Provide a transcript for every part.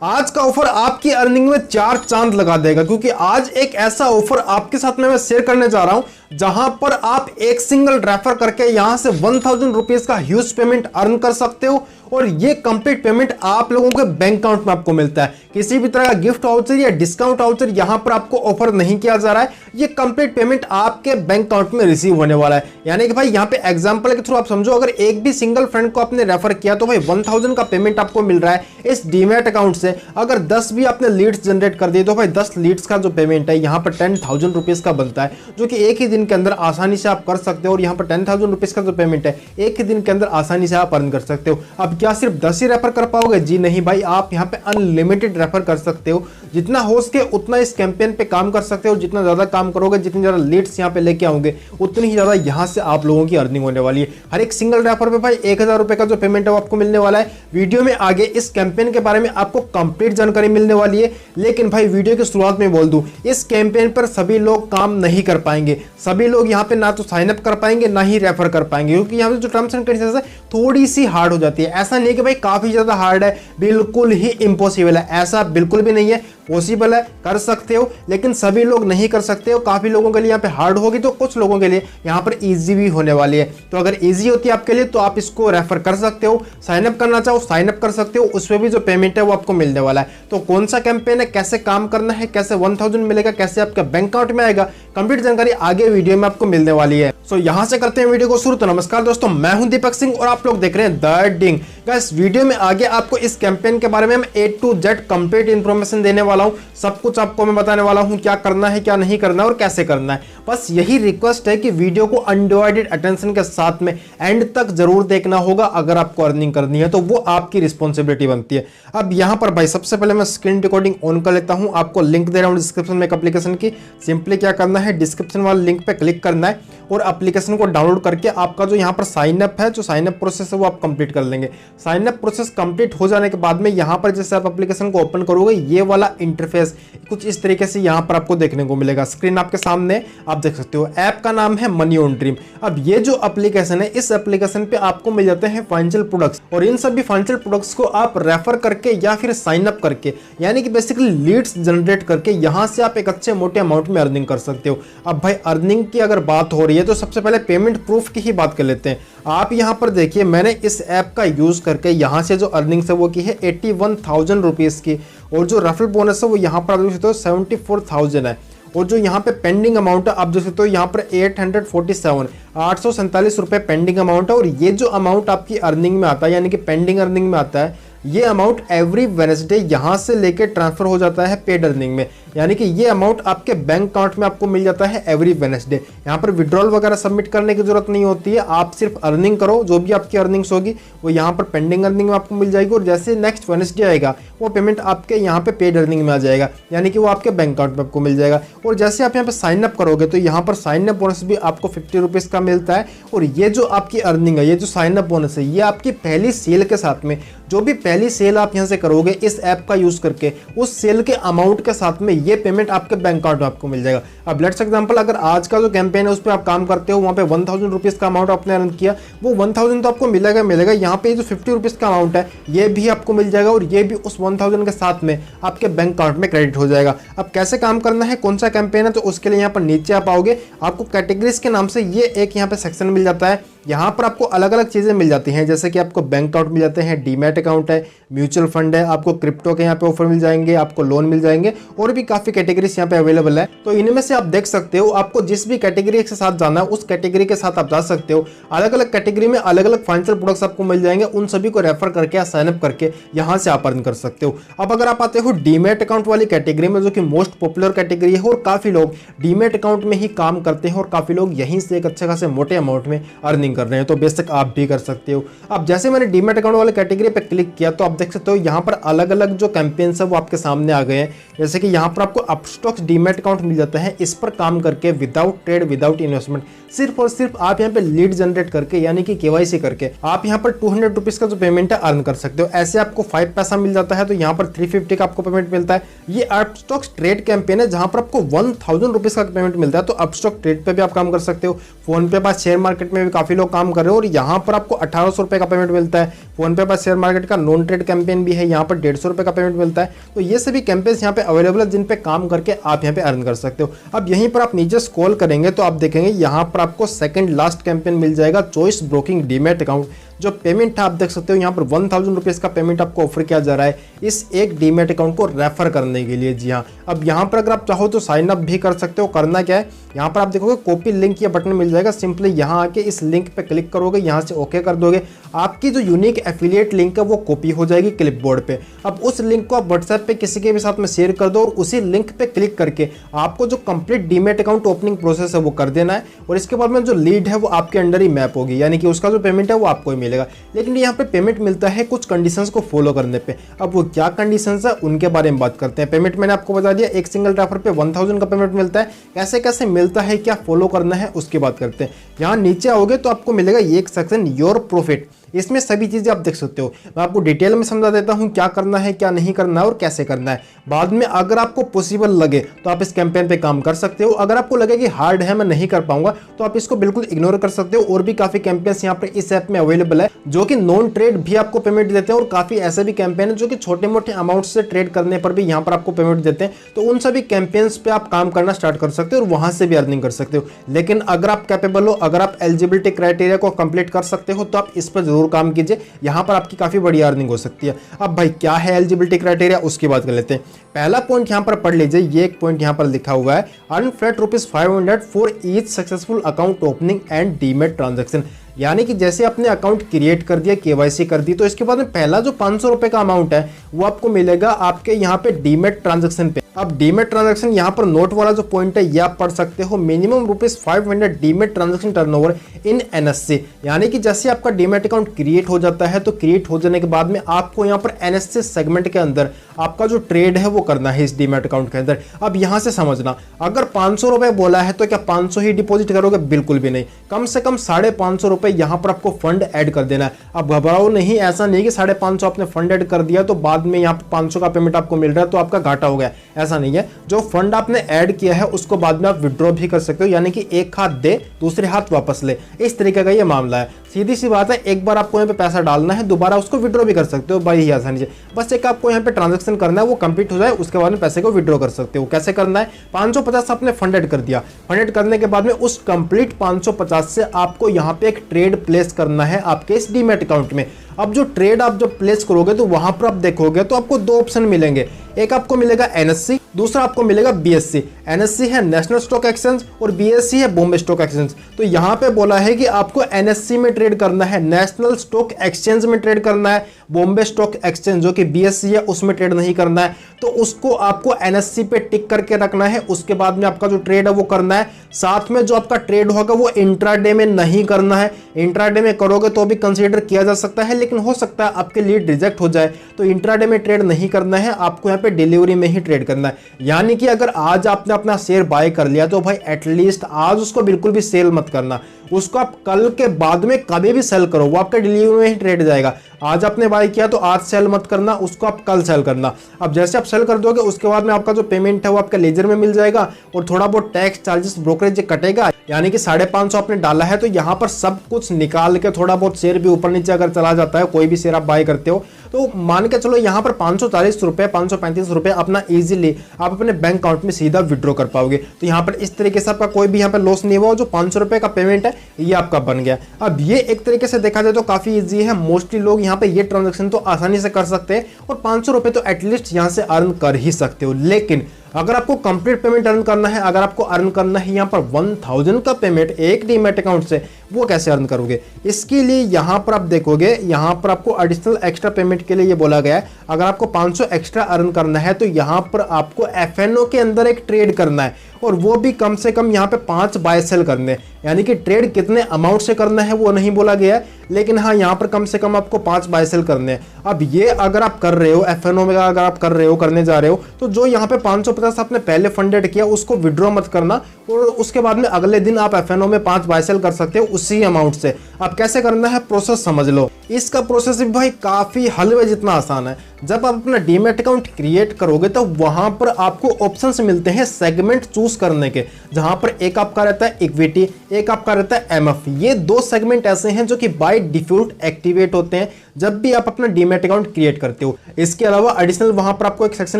आज का ऑफर आपकी अर्निंग में 4 चांद लगा देगा, क्योंकि आज एक ऐसा ऑफर आपके साथ में मैं शेयर करने जा रहा हूं जहां पर आप एक सिंगल रेफर करके यहां से 1000 रुपीज का ह्यूज पेमेंट अर्न कर सकते हो और ये कंप्लीट पेमेंट आप लोगों के बैंक अकाउंट में आपको मिलता है। किसी भी तरह का गिफ्ट वाउचर या डिस्काउंट वाउचर यहां पर आपको ऑफर नहीं किया जा रहा है, ये कंप्लीट पेमेंट आपके बैंक अकाउंट में रिसीव होने वाला है। यानी कि भाई यहां पे एग्जांपल के थ्रू आप समझो, अगर एक भी सिंगल फ्रेंड को आपने रेफर किया तो भाई 1000 का पेमेंट आपको मिल रहा है इस डीमैट अकाउंट से। अगर 10 भी आपने लीड्स जनरेट कर दिए तो भाई 10 लीड्स का जो पेमेंट है यहाँ पर 10,000 रुपीज का बनता है, जो कि एक ही दिन के अंदर आसानी से आप कर सकते हो। और यहाँ पर 10,000 रुपीज का जो पेमेंट है एक ही दिन के अंदर आसानी से आप अर्न कर सकते हो। अब क्या सिर्फ 10 ही रेफर कर पाओगे? जी नहीं भाई, आप यहाँ पे अनलिमिटेड रेफर कर सकते हो। जितना हो सके उतना इस कैंपेन पे काम कर सकते हो। जितना ज्यादा काम करोगे, जितनी ज्यादा लीड्स यहाँ पे लेके आओगे, उतनी ही ज्यादा यहाँ से आप लोगों की अर्निंग होने वाली है। हर एक सिंगल रेफर पे भाई 1000 रुपए का जो पेमेंट है वो आपको मिलने वाला है। वीडियो में आगे इस कैंपेन के बारे में आपको कंप्लीट जानकारी मिलने वाली है, लेकिन भाई वीडियो की शुरुआत में बोल दूं, इस कैंपेन पर सभी लोग काम नहीं कर पाएंगे। सभी लोग यहाँ पे ना तो साइन अप कर पाएंगे ना ही रेफर कर पाएंगे, क्योंकि यहाँ पे जो टर्म्स एंड कंडीशंस है थोड़ी सी हार्ड हो जाती है। ऐसा नहीं कि भाई काफी ज्यादा हार्ड है, बिल्कुल ही इम्पॉसिबल है, ऐसा बिल्कुल भी नहीं है। पॉसिबल है, कर सकते हो, लेकिन सभी लोग नहीं कर सकते हो। काफी लोगों के लिए यहाँ पे हार्ड होगी तो कुछ लोगों के लिए यहाँ पर इजी भी होने वाली है। तो अगर इजी होती है आपके लिए तो आप इसको रेफर कर सकते हो। साइन अप करना चाहो साइन अप कर सकते हो, उसमें भी जो पेमेंट है वो आपको मिलने वाला है। तो कौन सा कैंपेन है, कैसे काम करना है, कैसे 1000 मिलेगा, कैसे आपका बैंक अकाउंट में आएगा, कंप्लीट जानकारी आगे वीडियो में आपको मिलने वाली है। सो यहां से करते हैं वीडियो को शुरू। तो नमस्कार दोस्तों, मैं हूं दीपक सिंह और आप लोग देख रहे हैं द डिंग। गाइस, वीडियो में आगे आपको इस कैंपेन के बारे में मैं A to Z complete information देने वाला हूं। सब कुछ आपको मैं बताने वाला हूं, क्या करना है, क्या नहीं करना है और कैसे करना है। बस यही रिक्वेस्ट है कि वीडियो को अनडिवाइडेड अटेंशन के साथ में एंड तक जरूर देखना होगा। अगर आपको अर्निंग करनी है तो वो आपकी रिस्पॉन्सिबिलिटी बनती है। अब यहां पर भाई सबसे पहले मैं स्क्रीन रिकॉर्डिंग ऑन कर लेता हूं। आपको लिंक दे रहा हूं डिस्क्रिप्शन में एक एप्लीकेशन की। सिंपली क्या करना है, डिस्क्रिप्शन वाले लिंक पे क्लिक करना है और एप्लीकेशन को डाउनलोड करके आपका जो यहाँ पर साइन अप है, जो साइन अप प्रोसेस है वो आप कंप्लीट कर लेंगे। साइन अप प्रोसेस कंप्लीट हो जाने के बाद में यहाँ पर जैसे आप एप्लीकेशन को ओपन करोगे, ये वाला इंटरफेस कुछ इस तरीके से यहाँ पर आपको देखने को मिलेगा। स्क्रीन आपके सामने आप देख सकते हो। ऐप का नाम है मनी ऑन ड्रीम। अब ये जो एप्लीकेशन है, इस एप्लीकेशन पे आपको मिल जाते हैं फाइनेंशियल प्रोडक्ट्स, और इन सभी फाइनेंशियल प्रोडक्ट्स को आप रेफर करके या फिर साइन अप करके, यानी कि बेसिकली लीड्स जनरेट करके यहाँ से आप एक अच्छे मोटे अमाउंट में अर्निंग कर सकते हो। अब भाई अर्निंग की अगर बात हो रही है तो सबसे पहले पेमेंट प्रूफ की ही बात कर लेते हैं। आप यहाँ पर देखिए, मैंने इस ऐप का यूज करके यहाँ से जो अर्निंग है वो की है 81,000 रुपीज की, और जो रेफरल बोनस है वो यहाँ पर आप देख सकते हो 74,000 है। और जो यहाँ पे पेंडिंग अमाउंट है आप देख सकते हो यहाँ पर 847 रुपए पेंडिंग अमाउंट है। और ये जो अमाउंट आपकी अर्निंग में आता है, यानी कि पेंडिंग अर्निंग में आता है, ये अमाउंट एवरी वेडनेसडे यहाँ से लेके ट्रांसफर हो जाता है पेड अर्निंग में। यानी कि ये अमाउंट आपके बैंक अकाउंट में आपको मिल जाता है एवरी वेडनेसडे। यहाँ पर विड्रॉल वगैरह सबमिट करने की जरूरत नहीं होती है। आप सिर्फ अर्निंग करो, जो भी आपकी अर्निंग्स होगी वो यहाँ पर पेंडिंग अर्निंग में आपको मिल जाएगी, और जैसे नेक्स्ट वेडनेसडे आएगा वो पेमेंट आपके यहाँ पे पेड अर्निंग में आ जाएगा, यानी कि वो आपके बैंक अकाउंट में आपको मिल जाएगा। और जैसे आप यहाँ पे साइन अप करोगे तो यहाँ पर साइन अप बोनस भी आपको 50 रुपीज़ का मिलता है। और ये जो आपकी अर्निंग है, ये जो साइन अप बोनस है, ये आपकी पहली सेल के साथ में, जो भी पहली सेल आप यहाँ से करोगे इस ऐप का यूज करके, उस सेल के अमाउंट के साथ में ये पेमेंट आपके बैंक अकाउंट में आपको मिल जाएगा। अब लेट्स एग्जांपल, अगर आज का जो कैंपेन है उस पर आप काम करते हो, वहाँ पे 1000 रुपीज़ का अमाउंट आपने अर्न किया, वो 1000 तो आपको मिलेगा। यहाँ पे जो 50 रुपीज़ का अमाउंट है ये भी आपको मिल जाएगा, और ये भी उस 1000 के साथ में आपके बैंक अकाउंट में क्रेडिट हो जाएगा। अब कैसे काम करना है, कौन सा कैंपेन है, तो उसके लिए यहाँ पर नीचे आप आओगे, आपको कैटेगरीज के नाम से ये एक यहाँ पे सेक्शन मिल जाता है। यहाँ पर आपको अलग अलग चीज़ें मिल जाती हैं, जैसे कि आपको बैंक अकाउंट मिल जाते हैं, डीमैट अकाउंट है, म्यूचुअल फंड है, आपको क्रिप्टो के यहाँ पे ऑफर मिल जाएंगे, आपको लोन मिल जाएंगे, और भी काफ़ी कैटेगरीज यहाँ पे अवेलेबल है। तो इनमें से आप देख सकते हो, आपको जिस भी कैटेगरी के साथ जाना है उस कैटेगरी के साथ आप जा सकते हो। अलग अलग कैटेगरी में अलग अलग फाइनेंशियल प्रोडक्ट्स आपको मिल जाएंगे, उन सभी को रेफर करके या साइन अप करके यहाँ से आप अर्न कर सकते हो। अब अगर आप आते हो डीमैट अकाउंट वाली कैटेगरी में, जो कि मोस्ट पॉपुलर कैटेगरी है, और काफ़ी लोग डीमैट अकाउंट में ही काम करते हैं, और काफ़ी लोग यहीं से एक अच्छे खासे मोटे अमाउंट में अर्निंग कर रहे हैं, तो बेशक आप भी कर सकते हो। अब जैसे मैंने डीमैट अकाउंट वाले कैटेगरी पे क्लिक किया तो आप देख सकते हो यहाँ पर अलग अलग जो कैंपेन्स है वो आपके सामने आ गए हैं। जैसे कि यहाँ पर आपको अपस्टॉक्स डीमैट अकाउंट मिल जाता है। इस पर काम करके विदाउट ट्रेड, विदाउट इन्वेस्टमेंट, सिर्फ और सिर्फ आप यहाँ पे लीड जनरेट करके, यानी कि केवाईसी करके, आप यहाँ पर 200 रुपीज का जो पेमेंट है अर्न कर सकते हो। ऐसे आपको 5 पैसा मिल जाता है, तो यहाँ पर 350 का आपको पेमेंट मिलता है। ये अपस्टॉक्स ट्रेड कैंपेन है जहां पर आपको 1000 रुपीज का पेमेंट मिलता है। तो अपस्टॉक ट्रेड पे भी आप काम कर सकते हो। फोन पे, पास शेयर मार्केट में भी काफी लोग लोग काम कर रहे हो और यहाँ पर आपको 1800 रुपये का पेमेंट मिलता है। फोन पे पर शेयर मार्केट का नॉन ट्रेड कैंपेन भी है, यहाँ पर 150 रुपये का पेमेंट मिलता है। तो ये सभी कैंपेन्स यहाँ पे अवेलेबल है जिन पे काम करके आप यहाँ पे अर्न कर सकते हो। अब यहीं पर आप नीचे स्क्रॉल करेंगे तो आप देखेंगे यहाँ पर आपको सेकंड लास्ट कैंपेन मिल जाएगा, चॉइस ब्रोकिंग डीमैट अकाउंट। जो पेमेंट है आप देख सकते हो यहाँ पर 1000 रुपीज़ का पेमेंट आपको ऑफर किया जा रहा है इस एक डीमैट अकाउंट को रेफर करने के लिए। जी हाँ, अब यहाँ पर अगर आप चाहो तो साइन अप भी कर सकते हो। करना क्या है, यहाँ पर आप देखोगे कॉपी लिंक या बटन मिल जाएगा, सिंपली यहाँ आके इस लिंक पे क्लिक करोगे, यहाँ से ओके कर दोगे, आपकी जो यूनिक एफिलिएट लिंक है वो कॉपी हो जाएगी क्लिपबोर्ड पे। अब उस लिंक को आप व्हाट्सएप पे किसी के भी साथ में शेयर कर दो और उसी लिंक पे क्लिक करके आपको जो complete demat account opening process है वो कर देना है और इसके बाद में जो लीड है वो आपके अंडर ही मैप होगी, यानी कि उसका जो पेमेंट है वो आपको ही मिलेगा। लेकिन यहाँ पे पेमेंट मिलता है कुछ कंडीशंस को फॉलो करने पे। अब वो क्या कंडीशंस है उनके बारे में बात करते हैं। पेमेंट मैंने आपको बता दिया, एक सिंगल रेफर पे 1000 का पेमेंट मिलता है। कैसे कैसे मिलता है, क्या फॉलो करना है उसकी बात करते हैं। यहाँ नीचे आओगे तो आपको मिलेगा ये एक सेक्शन योर प्रॉफिट, इसमें सभी चीजें आप देख सकते हो। मैं आपको डिटेल में समझा देता हूँ क्या करना है, क्या नहीं करना है और कैसे करना है। बाद में अगर आपको पॉसिबल लगे तो आप इस कैंपेन पे काम कर सकते हो। अगर आपको लगे कि हार्ड है, मैं नहीं कर पाऊंगा, तो आप इसको बिल्कुल इग्नोर कर सकते हो। और भी काफी कैंपेन्स यहाँ पर इस ऐप में अवेलेबल है जो कि नॉन ट्रेड भी आपको पेमेंट देते हैं और काफी ऐसे भी कैंपेन है जो कि छोटे मोटे अमाउंट से ट्रेड करने पर भी यहाँ पर आपको पेमेंट देते हैं। तो उन सभी कैंपेन्स पे आप काम करना स्टार्ट कर सकते हो और वहां से भी अर्निंग कर सकते हो। लेकिन अगर आप कैपेबल हो, अगर आप एलिजिबिलिटी क्राइटेरिया को कंप्लीट कर सकते हो तो आप इस पर जरूर काम कीजिए, यहां पर आपकी काफी बड़ी अर्निंग हो सकती है। अब भाई क्या है एलिजिबिलिटी क्राइटेरिया, उसकी बात कर लेते हैं। पहला पॉइंट यहां पर पढ़ लीजिए, ये एक पॉइंट यहां पर लिखा हुआ है, earn flat ₹500 for each successful account opening and demat transaction. यानी कि जैसे आपने अकाउंट क्रिएट कर दिया, केवाईसी कर दी, तो इसके बाद में पहला जो 500 रुपए का अमाउंट है वो आपको मिलेगा आपके यहाँ पे डीमैट ट्रांजैक्शन पे। अब डीमैट ट्रांजैक्शन यहाँ पर नोट वाला जो पॉइंट है ये आप पढ़ सकते हो, minimum ₹500 demat transaction turnover in NSC. यानी कि जैसे आपका डीमैट अकाउंट क्रिएट हो जाता है तो क्रिएट हो जाने के बाद में आपको यहाँ पर एनएससी सेगमेंट के अंदर आपका जो ट्रेड है वो करना है इस डीमैट अकाउंट के अंदर। अब यहाँ से समझना, अगर 500 रुपए बोला है तो क्या 500 ही डिपॉजिट करोगे? बिल्कुल भी नहीं, कम से कम 550 रुपए यहाँ पर आपको फंड ऐड कर देना है। अब घबराओ नहीं, ऐसा नहीं कि 550 आपने फंड ऐड कर दिया तो बाद में यहाँ पर 500 का पेमेंट आपको मिल रहा है तो आपका घाटा हो गया, ऐसा नहीं है। जो फंड आपने ऐड किया है उसको बाद में आप विड्रॉ भी कर सकते हो, यानी कि एक हाथ दे दूसरे हाथ वापस ले, इस तरीके का ये मामला है। सीधी सी बात है, एक बार आपको यहाँ पे पैसा डालना है, दोबारा उसको विड्रॉ भी कर सकते हो बड़ी ही आसानी से। बस एक आपको यहाँ पे ट्रांजैक्शन करना है, वो कंप्लीट हो जाए, उसके बाद में पैसे को विड्रॉ कर सकते हो। कैसे करना है, 550 आपने फंड ऐड कर दिया, फंड ऐड करने के बाद में उस कंप्लीट 550 से आपको यहाँ पे एक ट्रेड प्लेस करना है आपके इस डीमैट अकाउंट में। अब जो ट्रेड आप जब प्लेस करोगे तो वहां पर आप देखोगे तो आपको दो ऑप्शन मिलेंगे, एक आपको मिलेगा एनएससी, दूसरा आपको मिलेगा बीएससी। एनएससी है नेशनल स्टॉक एक्सचेंज और बीएससी है बॉम्बे स्टॉक एक्सचेंज। तो यहाँ पे बोला है कि आपको एनएससी में ट्रेड करना है, नेशनल स्टॉक एक्सचेंज में ट्रेड करना है, बॉम्बे स्टॉक एक्सचेंज जो कि बीएससी है उसमें ट्रेड नहीं करना है। तो उसको आपको एनएससी पे टिक करके रखना है, उसके बाद में आपका जो ट्रेड है वो करना है। साथ में जो आपका ट्रेड होगा वो इंट्राडे में नहीं करना है, इंट्राडे में करोगे तो भी कंसीडर किया जा सकता है, लेकिन हो सकता है आपके लीड रिजेक्ट हो जाए। तो इंट्राडे में ट्रेड नहीं करना है, आपको यहाँ पे डिलीवरी में ही ट्रेड करना है। यानी कि अगर आज आपने अपना शेयर बाय कर लिया तो भाई एटलीस्ट आज उसको बिल्कुल भी सेल मत करना, उसको आप कल के बाद में कभी भी सेल करो, वो आपका डिलीवरी में ही ट्रेड जाएगा। आज आपने बाय किया तो आज सेल मत करना, उसको आप कल सेल करना। अब जैसे आप सेल कर दोगे उसके बाद में आपका जो पेमेंट है वो आपका लेजर में मिल जाएगा और थोड़ा बहुत टैक्स चार्जेस ब्रोकरेज कटेगा। यानी कि 550 आपने डाला है तो यहाँ पर सब कुछ निकाल के थोड़ा बहुत शेयर भी ऊपर नीचे अगर चला जाता है, कोई भी शेयर आप बाय करते हो तो मान के चलो यहाँ पर 540 रुपए 535 रुपए अपना इजीली आप अपने बैंक अकाउंट में सीधा विड्रॉ कर पाओगे। तो यहाँ पर इस तरीके से आपका कोई भी यहाँ पर लॉस नहीं हुआ, जो 500 रुपए का पेमेंट है ये आपका बन गया। अब ये एक तरीके से देखा जाए तो काफी इजी है, मोस्टली लोग यहाँ पे ये ट्रांजेक्शन तो आसानी से कर सकते हैं और 500 रुपए तो एटलीस्ट यहाँ से अर्न कर ही सकते हो। लेकिन अगर आपको कंप्लीट पेमेंट अर्न करना है, अगर आपको अर्न करना है यहाँ पर 1000 का पेमेंट एक डीमैट अकाउंट से, वो कैसे अर्न करोगे? इसके लिए यहाँ पर आप देखोगे, यहाँ पर आपको एडिशनल एक्स्ट्रा पेमेंट के लिए ये बोला गया है, अगर आपको 500 एक्स्ट्रा अर्न करना है तो यहाँ पर आपको एफएनओ के अंदर एक ट्रेड करना है और वो भी कम से कम यहाँ पे 5 बाय सेल करने। यानी कि ट्रेड कितने अमाउंट से करना है वो नहीं बोला गया है, लेकिन हाँ यहाँ पर कम से कम आपको 5 बाय सेल करने हैं। अब ये अगर आप कर रहे हो एफएनओ में, अगर आप कर रहे हो, करने जा रहे हो, तो जो यहाँ पे 550 आपने पहले फंडेड किया उसको विड्रॉ मत करना और उसके बाद में अगले दिन आप एफएनओ में 5 बाय सेल कर सकते हो उसी अमाउंट से। अब कैसे करना है प्रोसेस समझ लो। इसका प्रोसेस भी भाई काफी हलवे जितना आसान है। जब आप अपना डीमैट अकाउंट क्रिएट करोगे तो वहां पर आपको ऑप्शंस मिलते हैं सेगमेंट चूज चूज करने के, जहां पर एक आपका रहता है इक्विटी, एक आपका रहता है एमएफ। ये दो सेगमेंट ऐसे हैं जो कि बाय डिफॉल्ट एक्टिवेट होते हैं जब भी आप अपना डीमैट अकाउंट क्रिएट करते हो। इसके अलावा एडिशनल वहां पर आपको एक सेक्शन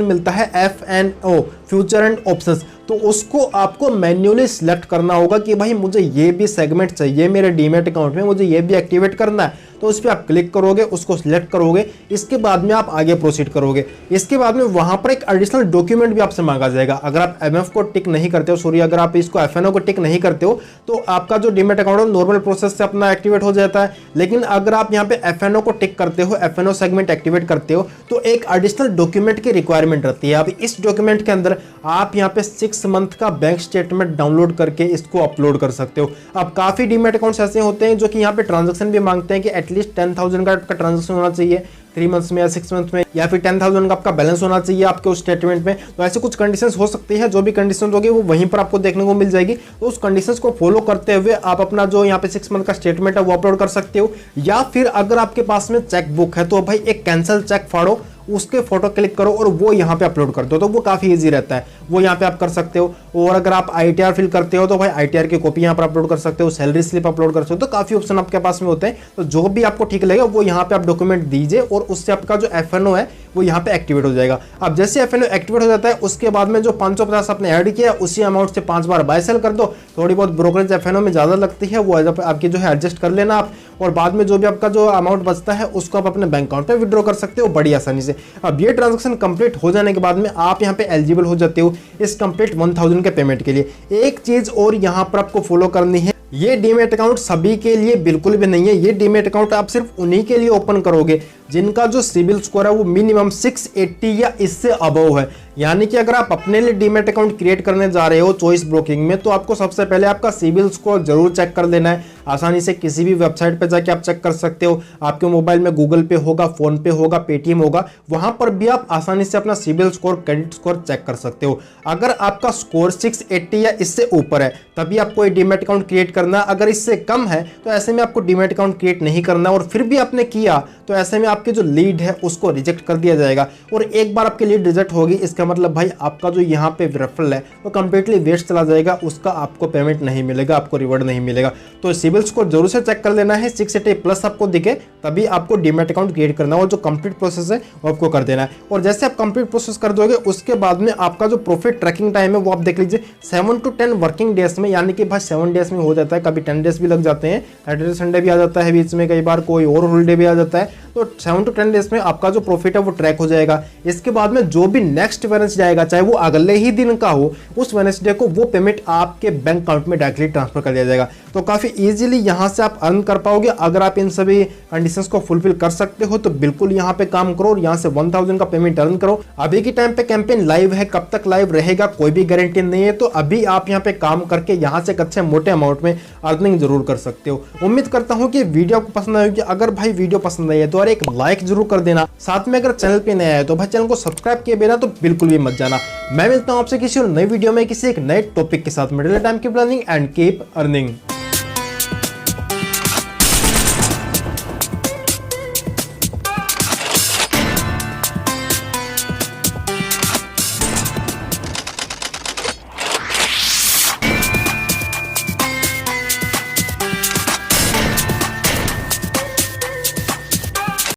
मिलता है FNO, फ्यूचर एंड ऑप्शंस, तो उसको आपको मैन्युअली सिलेक्ट करना होगा कि भाई मुझे ये भी सेगमेंट चाहिए मेरे डीमैट अकाउंट में, मुझे ये भी एक्टिवेट करना है। तो उस पर आप क्लिक करोगे, उसको सिलेक्ट करोगे, इसके बाद में आप आगे प्रोसीड करोगे। इसके बाद में वहां पर एक एडिशनल डॉक्यूमेंट भी आपसे मांगा जाएगा। अगर आप एमएफ को टिक नहीं करते हो, सॉरी अगर आप इसको FNO को टिक नहीं करते हो, तो आपका जो डीमैट अकाउंट है नॉर्मल प्रोसेस से अपना एक्टिवेट हो जाता है। लेकिन अगर आप यहाँ पे FNO को टिक करते हो, FNO सेगमेंट एक्टिवेट करते हो, तो एक एडिशनल डॉक्यूमेंट की रिक्वायरमेंट रहती है। अब इस डॉक्यूमेंट के अंदर आप यहाँ पे 6 मंथ का बैंक स्टेटमेंट डाउनलोड करके इसको अपलोड कर सकते हो। अब काफी डीमैट अकाउंट्स ऐसे होते हैं जो कि यहाँ पे ट्रांजैक्शन भी मांगते हैं कि एटलीस्ट 10,000 का ट्रांजैक्शन होना चाहिए 3 मंथ्स में या 6 मंथ्स में, या फिर 10,000 का आपका बैलेंस होना चाहिए आपके उस स्टेटमेंट में। तो ऐसे कुछ कंडीशंस हो सकती है, जो भी कंडीशंस होगी वो वहीं पर आपको देखने को मिल जाएगी। तो उस कंडीशंस को फॉलो करते हुए आप अपना जो यहाँ पे 6 मंथ का स्टेटमेंट है वो अपलोड कर सकते हो। या फिर अगर आपके पास में चेक बुक है तो भाई एक कैंसल चेक फाड़ो, उसके फोटो क्लिक करो और वो यहाँ पे अपलोड कर दो, तो वो काफी इजी रहता है, वो यहाँ पे आप कर सकते हो। और अगर आप ITR फिल करते हो तो भाई ITR की कॉपी यहाँ पर अपलोड कर सकते हो, सैलरी स्लिप अपलोड कर सकते हो। तो काफी ऑप्शन आपके पास में होते हैं, तो जो भी आपको ठीक लगेगा वो यहाँ पे आप डॉक्यूमेंट दीजिए और उससे आपका जो FNO है वो यहाँ पे एक्टिवेट हो जाएगा। अब जैसे FNO एक्टिवेट हो जाता है उसके बाद में जो 550 आपने ऐड किया उसी अमाउंट से 5 बार बाय सेल कर दो। थोड़ी बहुत ब्रोकरेज FNO में ज्यादा लगती है, वो आपकी जो है एडजस्ट कर लेना आप, और बाद में जो भी आपका जो अमाउंट बचता है उसको आप अपने बैंक अकाउंट पे विड्रॉ कर सकते हो बड़ी आसानी से। अब ये ट्रांजैक्शन कंप्लीट हो जाने के बाद में आप यहाँ पे एलिजिबल हो जाते हो इस कंप्लीट 1000 के पेमेंट के लिए। एक चीज और यहाँ पर आपको फॉलो करनी है, ये डीमैट अकाउंट सभी के लिए बिल्कुल भी नहीं है। ये डीमैट अकाउंट आप सिर्फ उन्हीं के लिए ओपन करोगे जिनका जो सिबिल स्कोर है वो मिनिमम 680 या इससे अबव है। यानी कि अगर आप अपने लिए डीमैट अकाउंट क्रिएट करने जा रहे हो चॉइस ब्रोकिंग में, तो आपको सबसे पहले आपका सिबिल स्कोर जरूर चेक कर लेना है। आसानी से किसी भी वेबसाइट पे जाके आप चेक कर सकते हो। आपके मोबाइल में गूगल पे होगा, फोन पे होगा, पेटीएम होगा, वहां पर भी आप आसानी से अपना CIBIL score, credit score check कर सकते हो। अगर आपका स्कोर 680 या इससे ऊपर है तभी आपको डीमैट अकाउंट क्रिएट करना है। अगर इससे कम है तो ऐसे में आपको डीमैट अकाउंट क्रिएट नहीं करना, और फिर भी आपने किया तो ऐसे में आपकी जो लीड है उसको रिजेक्ट कर दिया जाएगा। और एक बार आपकी लीड रिजेक्ट होगी इसका मतलब भाई आपका जो यहाँ पे रेफरल है वो कंप्लीटली वेस्ट चला जाएगा, उसका आपको पेमेंट नहीं मिलेगा, आपको रिवॉर्ड नहीं मिलेगा। तो सिबिल स्कोर जरूर से चेक कर लेना है, 680 प्लस आपको दिखे तभी आपको डीमैट अकाउंट क्रिएट करना है, और जो कंप्लीट प्रोसेस है वो आपको कर देना है। और जैसे आप कंप्लीट प्रोसेस कर दोगे उसके बाद में आपका जो प्रॉफिट ट्रैकिंग टाइम है वो आप देख लीजिए 7 to 10 वर्किंग डेज में, यानी कि भाई 7 डेज में हो जाता है, कभी 10 डेज भी लग जाते हैं, सैटरडे संडे भी आ जाता है बीच में, कई बार कोई और हॉलिडे भी आ जाता है। तो 7 to 10 डेज में आपका जो प्रॉफिट है वो ट्रैक हो जाएगा। इसके बाद में जो भी नेक्स्ट वेडनेसडे जाएगा, चाहे वो अगले ही दिन का हो, उस वेडनेसडे को वो पेमेंट आपके बैंक अकाउंट में डायरेक्टली ट्रांसफर कर दिया जाएगा। तो काफी इजीली यहां से आप अर्न कर पाओगे। अगर आप इन सभी कंडीशंस को फुलफिल कर सकते हो तो बिल्कुल यहां पे काम करो और यहां से 1000 का पेमेंट अर्न करो। अभी के टाइम पे कैंपेन लाइव है, कब तक लाइव रहेगा कोई भी गारंटी नहीं है, तो अभी आप यहां पे काम करके यहां से एक अच्छे मोटे अमाउंट में अर्निंग जरूर कर सकते हो। उम्मीद करता हूं कि वीडियो आपको पसंद आएगी। अगर भाई वीडियो पसंद आई है तो एक लाइक जरूर कर देना, साथ में अगर चैनल पे नया है तो भाई चैनल को सब्सक्राइब किए बिना तो बिल्कुल भी मत जाना। मैं मिलता हूं आपसे किसी और नई वीडियो में किसी एक नए टॉपिक के साथ। Middle time keep learning and keep earning.